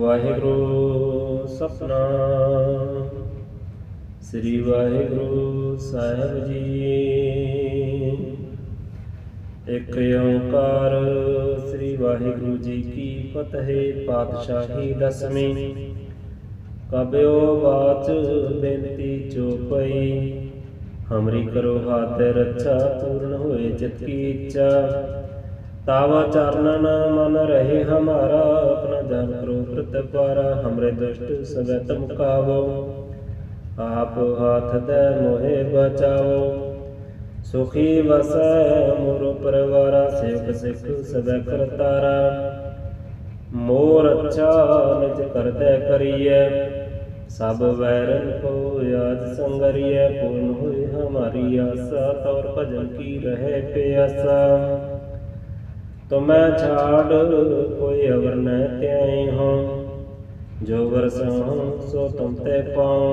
ਵਾਹਿਗੁਰੂ ਸਤਨਾਮ ਸ੍ਰੀ ਵਾਹਿਗੁਰੂ ਸਾਹਿਬ ਜੀ। ਇੱਕ ਓਂਕਾਰ ਸ੍ਰੀ ਵਾਹਿਗੁਰੂ ਜੀ ਕੀ ਫਤਿਹ। ਪਾਤਸ਼ਾਹੀ ਦਸਵੀਂ। ਕਬਿਓ ਬਾਚ ਬੇਨਤੀ ਚੋਪਈ, ਹਮਰੀ ਕਰੋ ਹਾਥ ਰੱਛਾ, ਪੂਰਨ ਹੋਏ ਚਿਤ ਕੀ ਇੱਛਾ। तावा चरणन मन रहे हमारा, अपना जान करो प्रतपारा। हमरे दुष्ट सबै तुम कावो, आप हाथ दे मोहे बचाओ। सुखी वसै मोरो परिवारा, सेवक सिख सबै करतारा। मोर अच्छा निज करदे करिए, सब वैरन को याद संगरिए। पूर्ण हुई हमारी आशा, तौर भजन की रहे प्यासा। तुम्हें छाड़ कोई अवर न त्याई हो, जो वरसाऊं सो तुम ते पाऊं।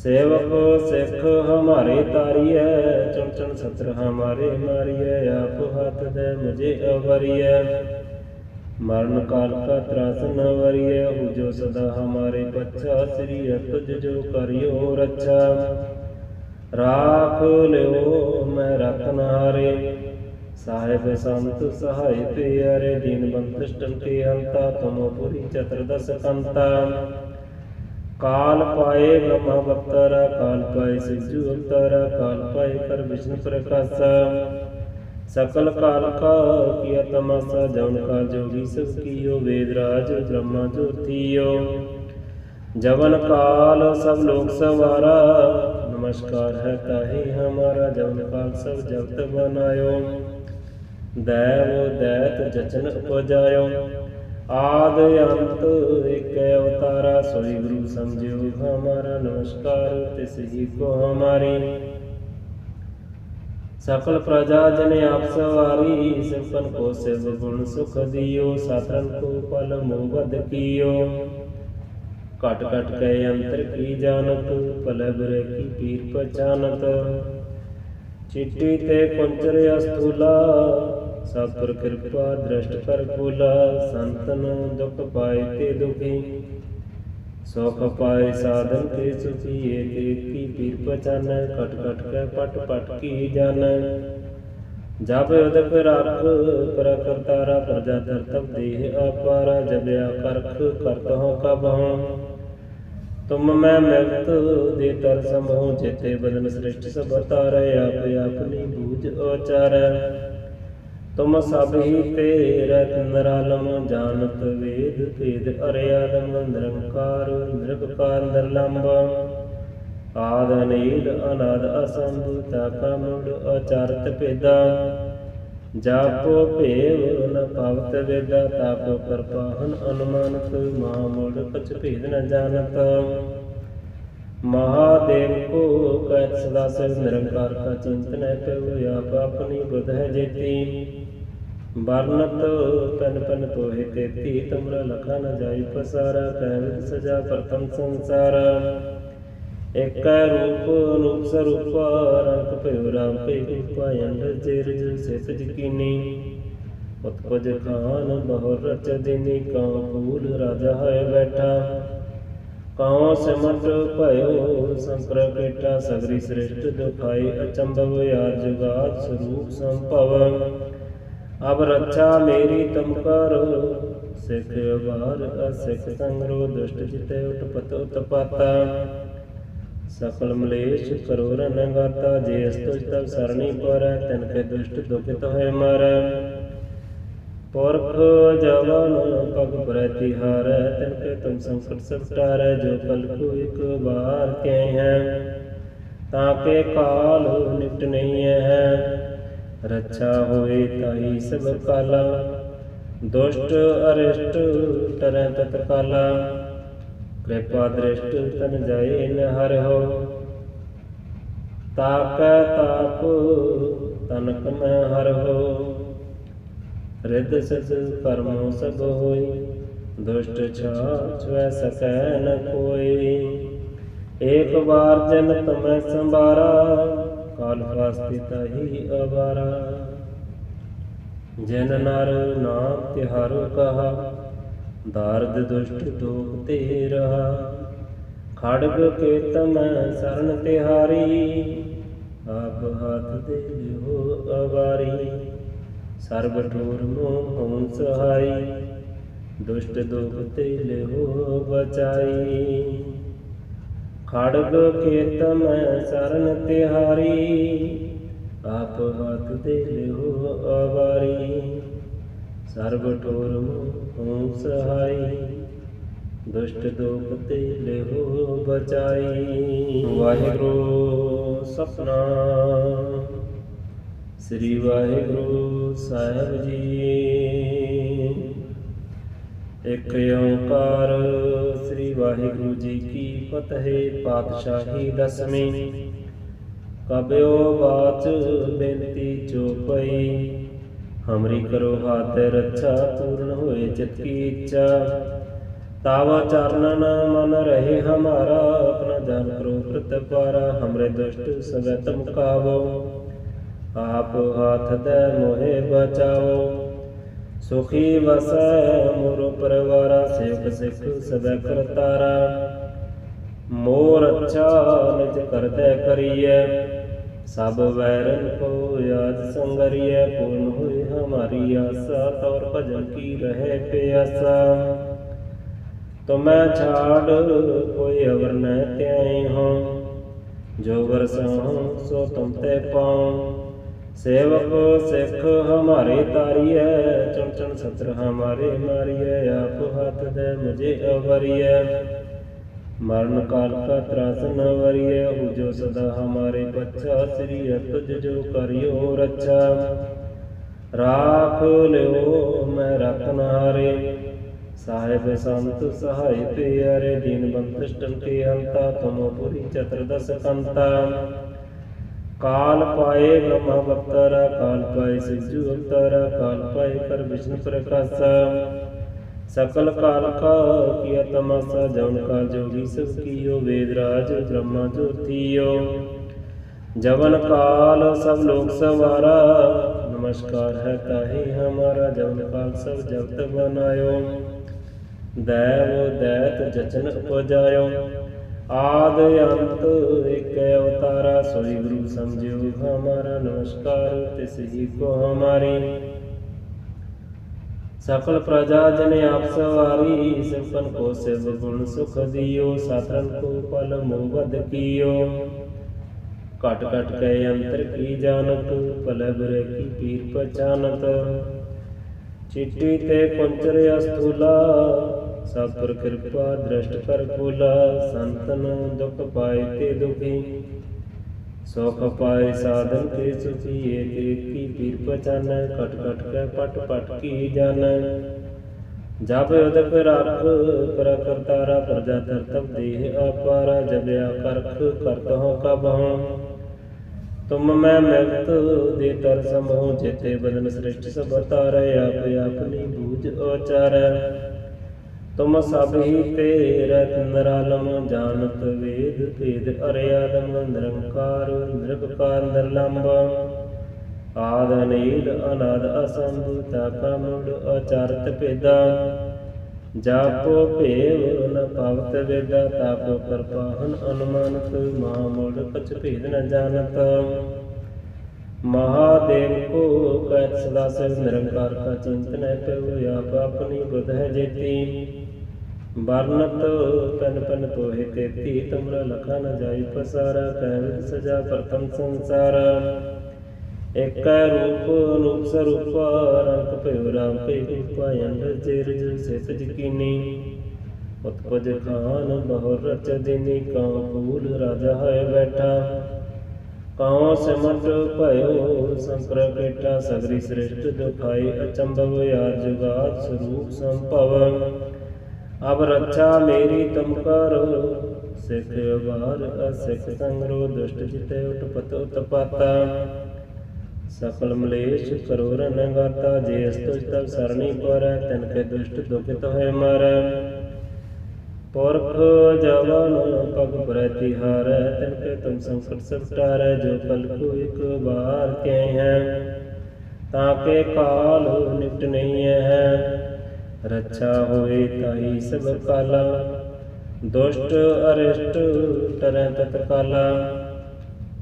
सेवक सिख हमारे तारिये, चुन चुन सत्र हमारे मारिये। आप हाथ दे मुझे अवरिये, मरण काल का त्रास न वरिये। हो जो सदा हमारे बच्चा, श्री तुझ जो करियो रक्षा। राख लियो मैं रखन हारे, साहेब संत सहाय प्यारे। दीन बंधु के अंता, तुम पुरी चतुर्दश कंता। काल पाए ब्रह्मा बक्तरा, काल पाए सिजु अवतारा। काल पाए कर विष्णु प्रकाशा, सकल काल का किया तमाशा। जौन का जोगी सब कियो, वेदराज ब्रह्मा ज्योतियो। जवन काल सब लोग सवारा, नमस्कार है ताहि हमारा। जवन काल सब जगत बनायो, दैव दैत जचन उपजायो। आद अंत एक अवतारा, सोई गुरु समझो हमारा। नमस्कार तिस ही को हमारी, सकल प्रजा जन आप सवारी। सिमपन को शिव गुण सुख दियो, सातरन को पल मोबद कियो। कट कट के अंतर की जानत, पल बुरे की पीर पहचानत। चिट्ठी ते कुंचर अस्थूला, सब पर कृपा दृष्ट कर भूला। संतन दुख पाए ते दुखी, सुख पाए साधन के सुखी। एक एक की पीर पहचान, कट कट के पट पट की जान। जब उदक रख कर करतारा, प्रजा धरतब देह अपारा। जब करख करत हो कब हो, तुम मैं मिलत दे तर समूह। जेते बदन श्रेष्ठ सब तारे, आप अपनी बूझ औचार। तुम सब ही तेरे निरालम, जानत वेद भेद अर्यादम। निरंकार निरपकार निर्लंब, आद अनील अनाद असंभ। ताका मूढ़ अचारत भेदा, जापो भेव न पावत वेदा। तापो कृपाहन अनुमानत, महामूढ़ कछ भेद न जानत। महादेव को कहत सदा शिव, निरंकार का चिंतन है प्रभु। आप अपनी बुध है जेती, वर्णत पन पन तोहे तेती। तुमरा लखा न जाई पसारा, कहवित सजा प्रथम संसारा। एक रूप अनूप स्वरूप, रंग भयो राम के कृपा। अंड जेर सेत जकीनी, उत्पज खान बहुर रच दीनी। कां फूल राजा है बैठा, कां सिमट भयो संकर पेटा। सगरी श्रेष्ठ दुखाई अचंभव, याद जुगाद स्वरूप संभव। अब रक्षा मेरी तुम करो, सिख बार असिख संग्रो। दुष्ट जिते उठपत उत्पाता, सकल मलेश करो रन गाता। जे स्तुज तब सरणी पर, तिनके दुष्ट दुखित है मर। पुरख जवन पग प्रतिहार, तिनके तुम संकट सब टार। जो कल को एक बार के हैं, ताके काल निपट नहीं है। रक्षा होए ताही सब काला, दुष्ट अरिष्ट टरै तत्काला। कृपा दृष्ट तन जाए न हर हो, ताकै ताप तनक में हर हो। रिद सिद कर्मों सब होई, दुष्ट छुए सकै न कोई। एक बार जन तुम्हें संभारा, काल फास्ती ताही अवारा। जिन नर नाम तिहारो कहा, दारद दुष्ट दोख ते रहा। खड़ग केत मैं शरण तिहारी, आप हाथ दे लिहो अवारी। सर्ब ठोर मोह हों सहाई, दुष्ट दोख ते लिहो बचाई। खड़ग केत मैं शरण तिहारी, आप हाथ दे लिहो अवारी। सर्ब ठोर मोह हों सहाई, दुष्ट दोख ते लिहो बचाई। वाहिगुरु सतनाम श्री वाहिगुरु साहिब जी। एक ओंकार श्री वाहिगुरु जी की फतेह। पातशाही दसवीं। कब्यो बाच बेनती चौपई, हमरी करो हाथ रक्षा। पूर्ण होए चित की इच्छा, तावा चरणन मन रहे हमारा। अपना जान करो प्रतपारा, हमरे दुष्ट सब तुम कावो। आप हाथ दे मोहे बचाओ, सुखी बस मोरो परिवारा। सेवक सिख सब करतारा, मोर अच्छा निज कर दे करिए। सब वैरन को याद संगरिए, पूर्ण हुई हमारी आशा। तौर भजन की रहे प्यासा, तुम्हें छाड़ कोई अवर न त्याई हो। जो बरसाऊं सो तुम ते पाऊं, सेवक सिख हमारे तारिय। चुन चुन सत्र हमारे मारिय, आप हाथ दे मुझे अवरिय। मरण काल का त्रास न वरिय, हो जो सदा हमारे बच्चा। श्री तुझ जो करियो रक्षा, राख लियो मैं रखन हारे। साहेब संत सहाय प्यारे, दीन बंधु के अंता। तुम पुरी चतुर्दश कंता, काल पाए ब्रह्मा अवतारा। काल पाए शिवजू अवतारा, काल पाए कर विष्णु प्रकाशा। सकल काल का किया तमाशा, जौन काल जोगी सब कियो। वेदराज ब्रह्मा ज्योतियो, जवन काल सब लोग सवारा। नमस्कार है ताहि हमारा, जवन काल सब जगत बनायो। दैव दैत जचन उपजायो, आद अंत एक अवतारा। सोई गुरु समझो हमारा, नमस्कार तिस ही को हमारी। सकल प्रजा जन आप सवारी, सिमपन को शिव गुण सुख दियो। सातरन को पल मोबद कियो, कट कट के अंतर की जानत। पल बिर की पीर पहचानत, चिट्ठी ते कुंचर अस्थूला। सब पर कृपा दृष्ट कर फूला। संतन दुख पाए ते दुखी, सुख पाए साधन के सुखी। एक एक की पीर पहचान, कट कट के पट पट की जान। जब उदक रख कर करतारा, प्रजा तरतब देह अपारा। जब आकर्ख करत हो कब हो, तुम मैं मिलत दे तर समूह। जेते बदन श्रेष्ठ सब तारे, आप अपनी बूझ औचार। तुम सब ही तेरे निरालम, जानत वेद भेद अर्यादम। निरंकार निर्विकार निर्लंब, आद अनील अनाद असंभ। ताका मूढ़ अचारत भेदा, जापो भेव न पावत वेदा। ताको कृपाहन अनुमानत, महामूढ़ कछ भेद न जानत। महादेव को कहत सदा शिव, निरंकार का चिंतन है प्रभु। आप अपनी बुध है जेती, वर्णत पन पन तोहे तेती। तुमरा लखा न जाई पसारा, कहवित सजा प्रथम संसार। एक रूप अनूप स्वरूप, रंग भयो राम के रूपा। अंड जेर जो सेत जकीनी, उत्पज खान बहुर रच दिनी। कां फूल राजा है बैठा, कां सिमट भयो शंकर केठा। सगरी श्रेष्ठ दुखाई अचंभव, याद जुगाद स्वरूप संभव। अब रक्षा मेरी तुम करो, सिख बार असिख संग्रो। दुष्ट जिते उठपत उत्पाता, सकल मलेश करो रन गाता। जे स्तुज तब सरणी पर, तिनके दुष्ट दुखित है मर। पुरख जवन पग प्रतिहार, तिनके तुम संकट सब टार। जो कल को एक बार के हैं, ताके काल निपट नहीं है। रक्षा होए ताही सब काला, दुष्ट अरिष्ट टरै तत्काला।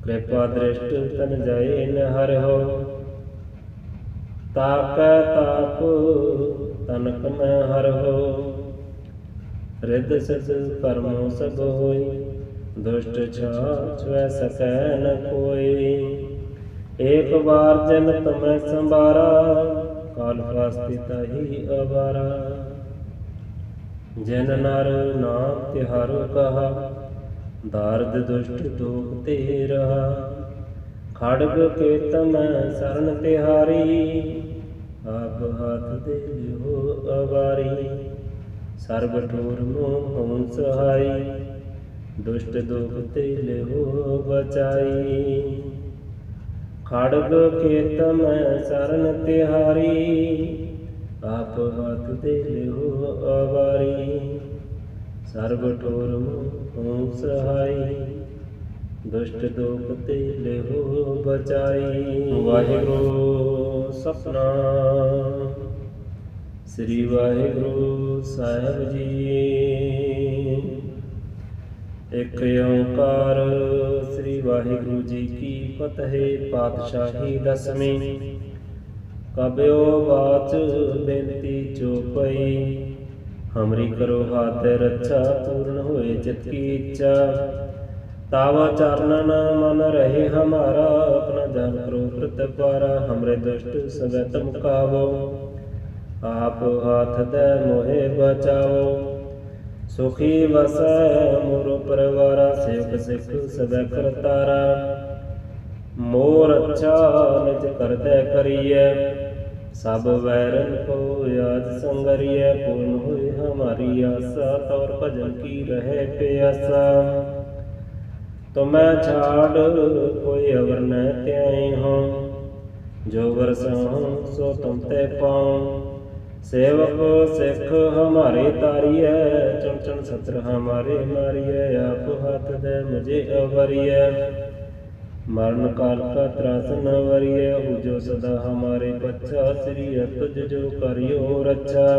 कृपा दृष्ट तन जाए न हर हो, ताकै ताप तनक मैं हर हो। रिद सिद कर्मो सब होई, दुष्ट छुए सकै न कोई। एक बार जन तमै संबारा, काल फास्ति ताही अबारा। जन नर नाम तिहारो कहा, दारद दुष्ट दोख ते रहा। खड़ग के तमै शरण तिहारी, आप हाथ दे लियो अबारी। सर्ब ठोर मोह हों सहाई, दुष्ट दुख ते लियो बचाई। खड़ग के तमै शरण तिहारी, आप हाथ दे लियो अबारी। सर्ब ठोर मोह हों सहाई, दुष्ट दुख ते लियो बचाई। वाहिगुरु सतनाम श्री वाहिगुरु साहिब जी। एक ओंकार श्री वाहिगुरु जी की फतेह। पातशाही दसवीं। कब्यो बाच बेनती चौपई, हमरी करो हाथ रक्षा, पूर्ण होए चित की इच्छा। तावा चरणन मन रहे हमारा, अपना जान करो प्रतपारा। हमरे दुष्ट सब तुम कावो, आप हाथ दे मोहे बचाओ। सुखी बसै मोरो परिवारा, सेवक सिख सब करतारा। मोर अच्छा निज कर दे करिए, सब वैरन को याद संगरिए। पूर्ण हुई हमारी आशा, तौर भजन की रहे प्यासा। तुम्हें छाड़ कोई अवर न त्याई हो, जो वरसाऊं सो तुम ते पाऊं। सेवक सिख हमारे तारिय, चुन चुन सत्र हमारे मारिय। आप हाथ दे मुझे अवरिय, मरण काल का त्रास न वरिय। हो जो सदा हमारे बच्चा, श्री तुझ जो करियो रक्षा।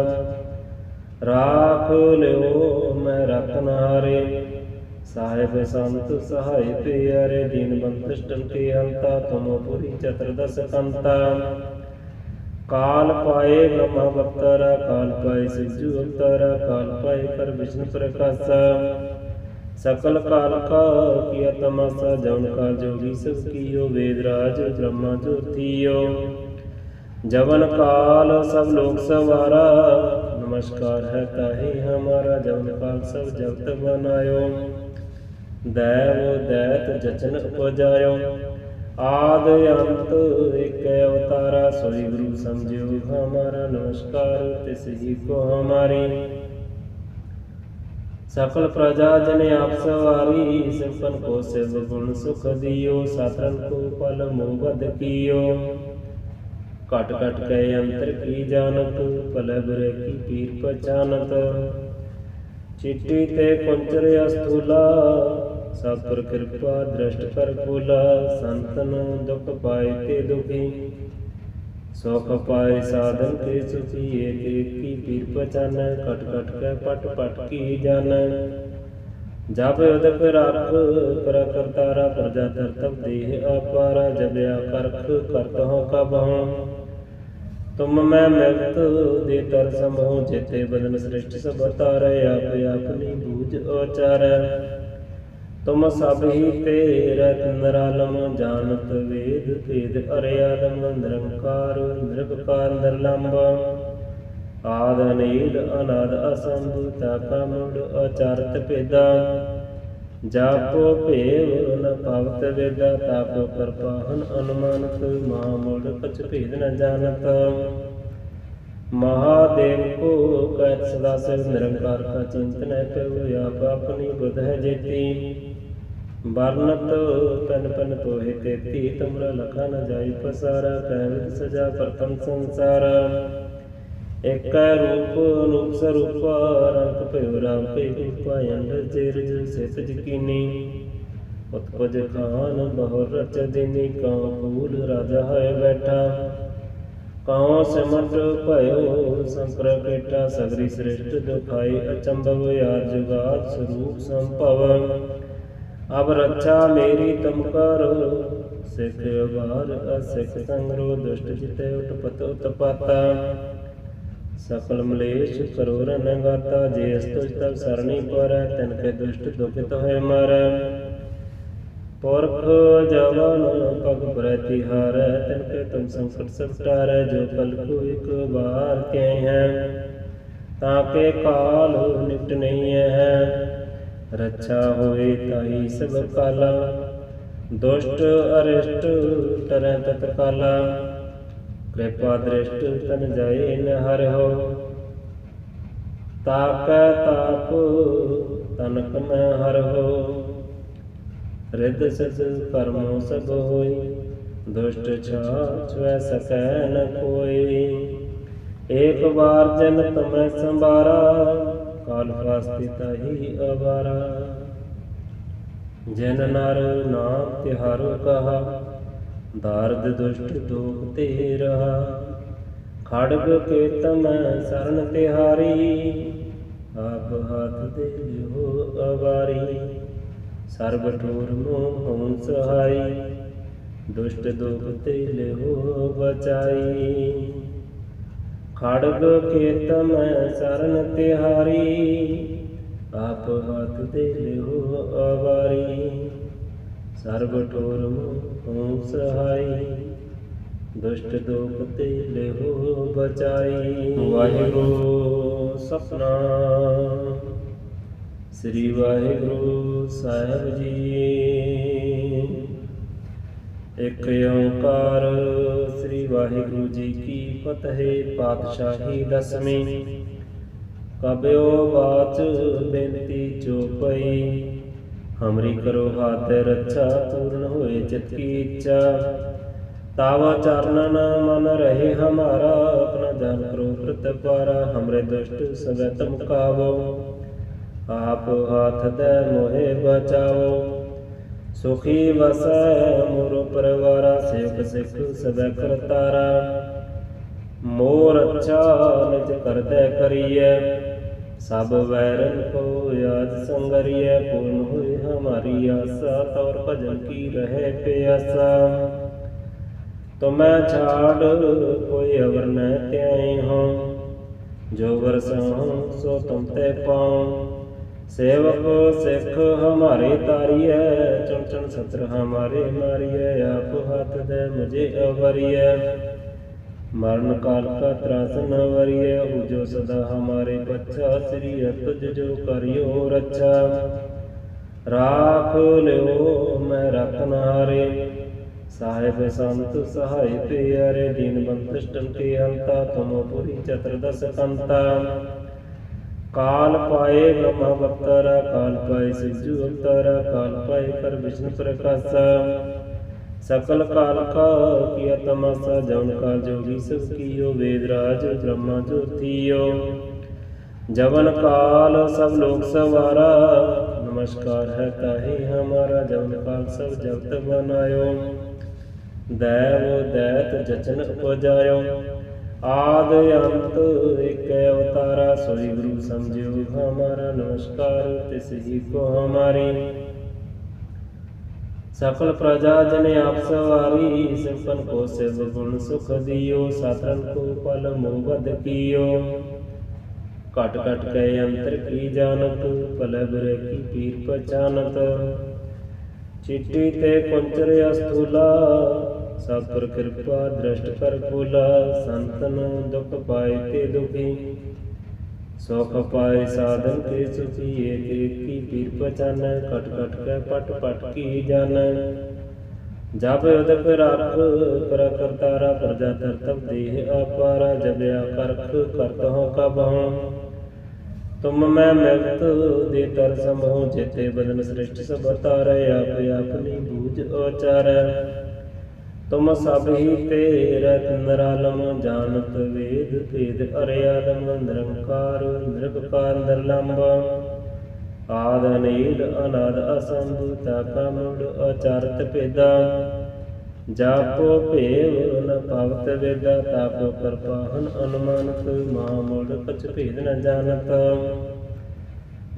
राख लियो मैं रखन हारे, साहेब संत सहाय प्यारे। दीन बंधु के अंता, तुम पुरी चतुर्दश कंता। काल पाए ब्रह्मा बक्तरा, काल पाए सिजु अवतारा। काल पाए कर विष्णु प्रकाशा, सकल काल का किया तमाशा। जौन का जोगी सब कियो, वेदराज ब्रह्मा ज्योतियो। जवन काल सब लोग सवारा, नमस्कार है ताही हमारा। जवन काल सब जगत बनायो, दैव दैत जचन उपजायो। आद अंत एक अवतारा, सोई गुरु समझो हमारा। नमस्कार तिस ही को हमारी, सकल प्रजा जन आप सवारी। सिंपन को शिव गुण सुख दियो, सातरन को पल मोबद कियो। कट कट के अंतर की जानत, पल बुरे की पीर पहचानत। चिट्ठी ते कुंचर अस्थूला, सतपुर कृपा दृष्ट कर भूला। संतन दुख पाए ते दुखी, सुख पाए साधन के सुखी। एक एक की पीर पहचान, कट कट के पट पट की जान। जब उदक रख कर करतारा, प्रजा धरतब देह अपारा। जब आकर्ख करत हो कब हो, तुम मैं मृत दे तर समो। जेते बदन श्रेष्ठ सब तारे, आप अपनी बूझ औचार। तुम सब ही तेरे निरालम, जानत वेद भेद अर्यादम। निरंकार निर्विकार निर्लंब, आद अनील अनाद असंभ। ताका मूड अचारत भेदा, जापो भेव न पावत वेदा। तापो कृपाहन अनुमानत, महामूढ़ कछ भेद न जानत। महादेव को कहत सदा शिव, निरंकार का चिंतन प्रभु। आप अपनी बुध है जेती, वर्णत पन पन तोहे तेती। तुमरा लखा न जाई पसारा, कहविद सजा प्रथम संसार। एक रूप अनूप स्वरूप, रंग भयो राम के रूपा। अंड जेर जो सेत जकीनी, उत्पज खान बहुर रच दिनी। कां फूल राजा है बैठा, कौं सिमट भयो संप्रकेटा सगरी सृष्ट दुखाई अचंभव याद जुगाद स्वरूप संभव अब रक्षा मेरी तुम करो सिख बार असिख संग्रो दुष्ट जिते उठपत उत्पाता सकल मलेश करो रन गाता जे अस्तुज तब सरणी पर तिनके दुष्ट दुखित है मर पुरख जवन पग प्रतिहार तिनके तुम संकट सब टार जो कल को एक बार के हैं ताके काल निपट नहीं है रक्षा होए ताही सब काला दुष्ट अरिष्ट टरै तत्काला कृपा दृष्ट तन जाए न हर हो ताक ताप तनक में हर हो रिद सिद कर्मो सब होई दुष्ट छाछ वै सकै न कोई एक बार जन तुम्हें संभारा काल फास्ति ताही अवारा जन नर नाम तिहारो कहा दार्द दुष्ट दुख ते रहा खड़ग के तम शरण तिहारी आप हाथ दे लियो अवारी सर्व ठोर मोह सहाई दुष्ट दुख ते लियो बचाई खड़ग के तम शरण तिहारी आप हाथ दे लियो अवारी सर्व ठोर मोह सहाई दुष्ट दुख ते लियो बचाई वाहिगुरु सतनाम श्री वाहिगुरु साहिब जी एक ओंकार श्री वाहिगुरु जी की फतेह पातशाही दसवीं कब्यो बाच बेनती चौपई हमरी करो हाथ रक्षा पूर्ण होए चित की इच्छा तावा चरणन मन रहे हमारा अपना जान करो प्रतपारा हमरे दुष्ट सब तुम कावो आप हाथ दे मोहे बचाओ सुखी वसै मोरो परिवारा सेवक सिख सब करतारा मोर अच्छा निज कर दे करिए सब वैरन को याद संगरिए पूर्ण हुई हमारी आशा तौर भजन की रहे प्यासा तुम्हें छाड़ कोई अवर न त्याई हो जो वरसा सो तुम ते पाऊं सेवक सिख हमारे तारिय चुन चुन सत्र हमारे मारिय आप हाथ दे मुझे अवरिय मरण काल का त्रास न वरिय जो सदा हमारे बच्चा श्री तुझ जो करियो रक्षा राख लियो मैं रखन हारे साहेब संत सहाय प्यारे दीन बंधुष्टन के अंता तुम पुरी चतुर्दश कंता काल पाए ब्रह्मा अवतारा काल पाए शिवजू अवतारा काल पाए कर विष्णु प्रकाशा सकल काल का किया तमाशा जौन काल जोगी सब कियो वेदराज ब्रह्मा ज्योतियो जवन काल सब लोग सवारा नमस्कार है ताही हमारा जवन काल सब जगत बनायो दैव दैत जचन उपजायो आद अंत एक अवतारा सोई गुरु समझो हमारा नमस्कार तिस ही को हमारी सकल प्रजा जन आप सवारी सिंपन को शिव गुण सुख दियो सातरन को पल मोबद कियो कट कट के अंतर की जानत पल बुर की पीर पहचानत चिट्ठी ते कुंचर अस्थूला सतपुर कृपा दृष्ट कर फूला संतन दुख पाए ते दुखी सुख पाए साधन के सुखी एक एक की पीर पहचान कट कट के पट पट की जान जब उदक रख कर करतारा प्रजा तब देह अपारा जब आकर्ख करत हो कब हो तुम मैं मिलत दे तर समूह जेते बदन श्रेष्ठ सब तारे आप अपनी बूझ औचार तुम सब ही तेरे निरालम जानत वेद भेद अर्यादम निरंकार निर्विकार निर्लंब आद नील अनाद असंभूता कमुड अचारत पेदा जापो भेव न पावत वेदा, तापो कृपाहन अनुमानत, महामूढ़ कछ भेद न जानत।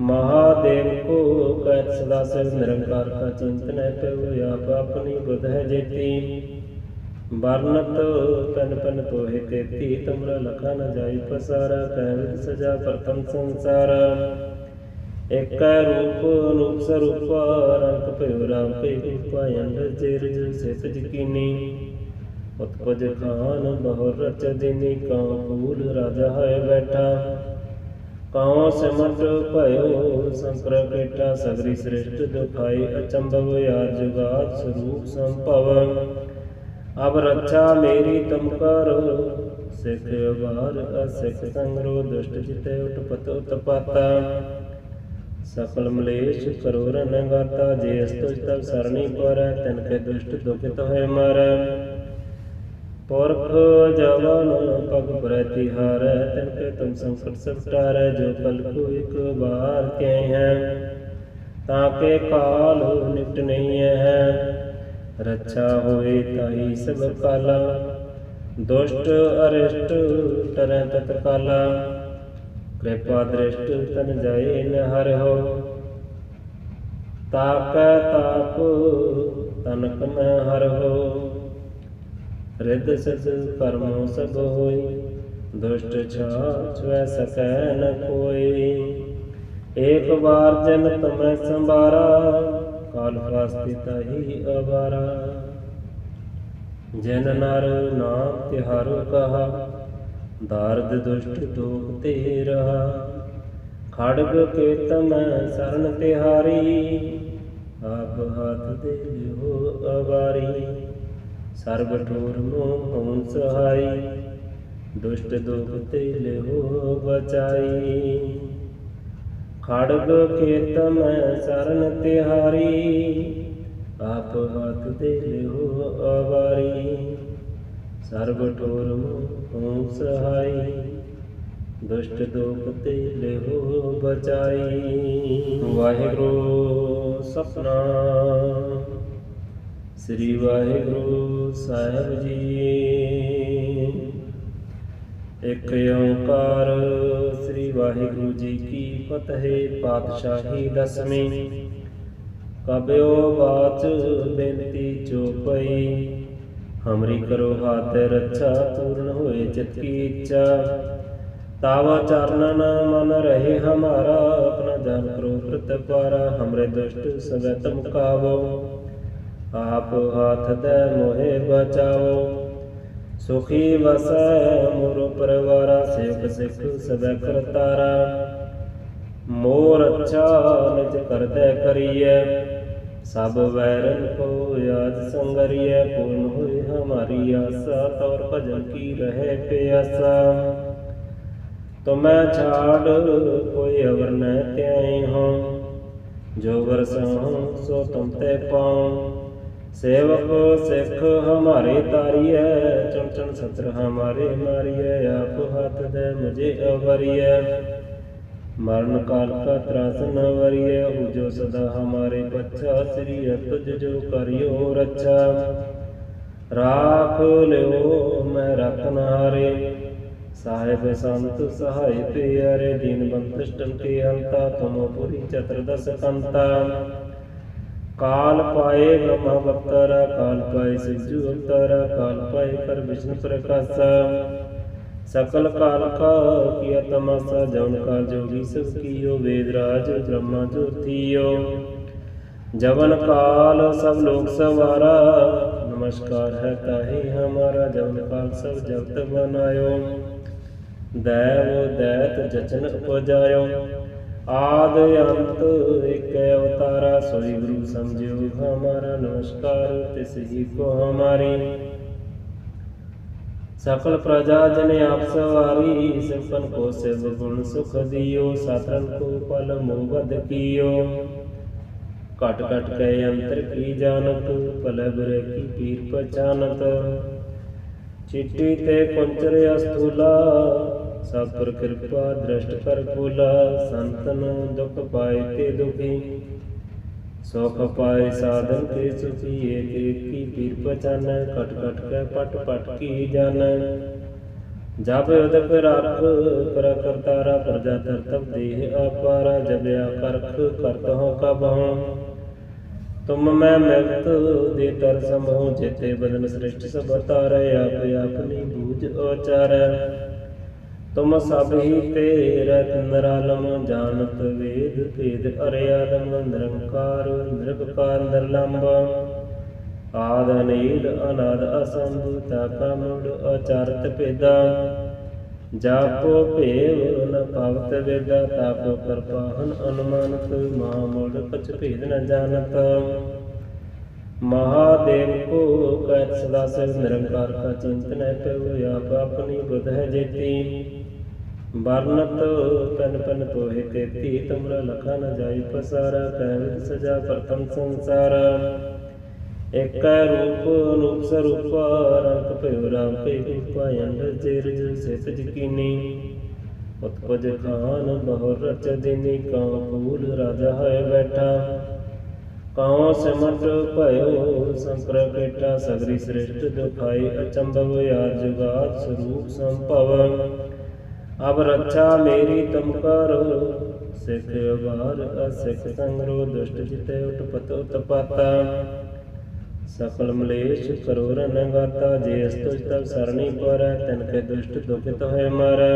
महादेव को कहत सदा शिव, निरंकार का चिंतन है प्रभु, आप अपनी बुध है जेती। वर्णत तन पन तोहे तेती, तुमरा लखा न जाई पसारा, कहविद सजा प्रथम संसार। एक रूप अनूप स्वरूप, रंग भयो राम के रूपा, अंड जेर जो सेत जकीनी। उत्पज खान बहुर रच दिनी, कां फूल राजा है बैठा। कां सिमट भयो शंकर पेटा, सगरी श्रेष्ठ दुखाई अचंभव, याद जुगात स्वरूप संभव। अब रक्षा मेरी तुम करो, सिख बार असिख संग्रो, दुष्ट जिते उत्पत उत्पाता। सकल मलेश करो रन गाता, जे तुझ तब सरणी पर, तिनके दुष्ट दुखित है मर। पुरख जवन पग प्रतिहार, तिनके तुम संकट सब टारै, जो कल को एक बार के हैं, ताके काल निपट नहीं है। रक्षा होए ताही सब काला, दुष्ट अरिष्ट टरै तत्काला। कृपा दृष्ट तन जाए न हर हो, ताकै ताप तनक में हर हो। रिद्ध सिद्ध कर्मों सब होई, दुष्ट छुए सकै न कोई। एक बार जन तुम्हें संभारा, काल फास्ती ताही अबारा। जन नर नाम तिहारो कहा, दार्द दुष्ट दोख ते रहा। खड़ग के तम शरण तिहारी, आप हाथ दे हो अबारी। सर्व ठोर मोह सहाई, दुष्ट दोख ते हो बचाई। खड़ग के तम शरण तिहारी, आप हाथ दे हो अबारी। सर्व ठोर मोह सहाई, दुष्ट दोख ते हो बचाई। वाहिगुरु सतनाम श्री वाहिगुरु साहिब जी। एक ओंकार श्री वाहिगुरु जी की फतेह। पातशाही दसवीं। कब्यो बाच बेनती चौपई, हमरी करो हाथ रक्षा, पूर्ण होए चित की इच्छा। तावा चरणन मन रहे हमारा, अपना जान करो प्रतिपारा। हमरे दुष्ट सब तुम कावो, आप हाथ दे मोहे बचाओ। सुखी वसै मोरो परिवारा, सेवक सिख सब करतारा। मोर अच्छा निज कर दे करिए, सब वैरन को याद संगरिए। पूर्ण हुई हमारी आशा, तौर भजन की रहे प्यासा। तुम्हें छाड़ कोई अवर न त्याई हो, जो वरसाऊं सो तुम ते पाऊं। सेवक सिख हमारे तारिय, चुन चुन सत्र हमारे मारिय। आप हाथ दे मुझे अवरिय, मरण काल का त्रास न वरिय। जो सदा हमारे बच्चा, श्री तुझ जो करियो रक्षा। राख लो मैं रखन हारे, साहेब संत सहाय प्यारे। दीन बंधु के अंता, तुम पुरी चतुर्दश कंता। काल पाए ब्रह्मावतारा, काल पाए शिवजू अवतारा। काल पाए कर विष्णु प्रकाशा, सकल काल का किया तमाशा। जौन काल जोगी सब कियो, वेदराज ब्रह्मा ज्योतियो। जवन काल सब लोग सवारा, नमस्कार है ताहि हमारा। जवन काल सब जगत बनायो, दैव दैत जचन उपजायो। आद अंत एक अवतारा, सोई गुरु समझो हमारा। नमस्कार तिस ही को हमारी। सकल प्रजा जन आप सवारी, सिमपन को शिव गुण सुख दियो। सातरन को पल मोबद कियो, कट कट के अंतर की जानत। पल बुरे की पीर पहचानत, चिट्ठी ते कुंचर अस्थूला। सब पर कृपा दृष्ट कर भूला, संतन दुख पाए ते दुखी। ਸੁਖ ਪਾਏ ਸਾਧਨ ਕੇ ਸੁਖੀ ਏਕ ਏਕ ਕੀ ਪੀਰ ਪਛਾਨੈ ਕਟ ਕਟ ਕੈ ਪਟ ਪਟ ਕੀ ਜਾਣੈ ਜਬ ਉਦਕ ਰਖ ਕਰ ਕਰਤਾਰਾ ਪ੍ਰਜਾ ਤਰਤਬ ਦੇਹ ਅਪਾਰਾ ਜਬਿਆ ਕਰਖ ਕਰਤਹੁ ਕਬਹੁ ਤੁਮ ਮੈਂ ਮਿਲਤ ਦੇ ਤਰ ਸਮੂਹ ਜੇਤੇ ਬਦਨ ਸ੍ਰਿਸ਼ਟ ਸਭ ਤਾਰੈ ਆਪ ਆਪਨੀ ਬੂਝ ਉਚਾਰੈ ਤੁਮ ਸਭ ਹੀ ਤੇਰੇ ਨਿਰਾਲਮ ਜਾਣਤ ਵੇਦ ਭੇਦ ਅਰਿਆਲਮ ਨਿਰੰਕਾਰ ਨਿਰਭਕਾਰ ਨਿਰਲੰਭ ਆਦ ਅਨੀਲ ਅਨਾਦ ਅਸੰਭ ਤਾਕਾ ਮੂੜ ਅਚਾਰਤ ਭੇਦਾ ਜਾਪੋ ਭੇਵ ਨ ਪਵਤ ਵੇਦਾ ਤਾਪੋ ਕਰਪਾਹਨ ਅਨੁਮਾਨਤ ਮਹਾ ਮੂੜ ਕਛ ਭੇਦ ਨ ਜਾਣਤ महादेव को कहत सदा शिव निरंकार का चिंतन है प्रभु आप अपनी बुध है जेती वर्णत पन पन तोहे तेती तुमरा लखा न जाई पसारा कहविद सजा प्रथम संसार एक रूप अनूप स्वरूप रंग भयो राम के रूपा अंड जेर जो सेत जकीनी उत्पज खान बहुर रच दिनी कां फूल राजा है बैठा काओ सिमट भयो संकर पेटा सगरी श्रेष्ठ दुखाई अचंभव याद जुगात स्वरूप संभव अब रक्षा मेरी तुम करो सिख अबार असिख संग्रो दुष्ट जिते उठपत उत्पाता सकल मलेश करो रन गाता जे तुझ तब सरणी पर तिनके दुष्ट दुखित है मर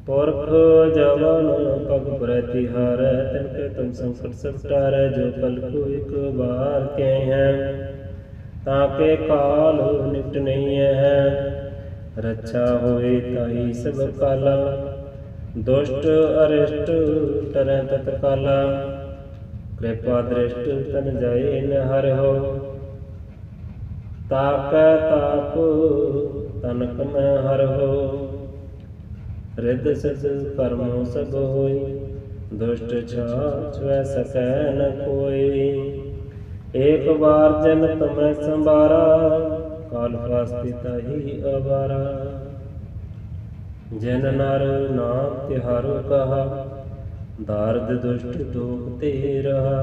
पुरख जवन पग प्रतिहार तिनके तुम संकट सब टारै जो कल को एक बार के हैं ताके काल निपट नहीं है रक्षा होए ताई सब काला दुष्ट अरिष्ट टरै तत्काला कृपा दृष्ट तन जाए न हर हो ताकै ताप तनक में हर हो रिद सिद्ध कर्मो सब होई दुष्ट छुए सकै न कोई एक बार जन तुम्हें संभारा काल फास्ती ताही अबारा जिन नर नाम तिहारो कहा दार्द दुष्ट दोख ते रहा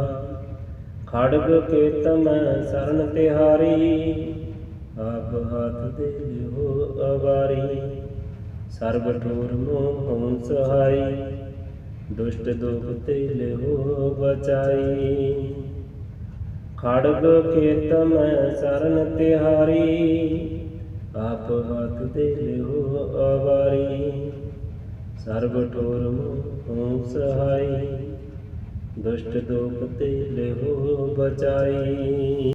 खड़ग के तमह शरण तिहारी आप हाथ दे हो अबारी सर्व ठोर मोह सहाई दुष्ट दुख ते हो बचाई खड़ग खेत में शरण तिहारी आप हाथ दे हो अवारी सर्व ठोर मोह सहाई दुष्ट दुख ते हो बचाई।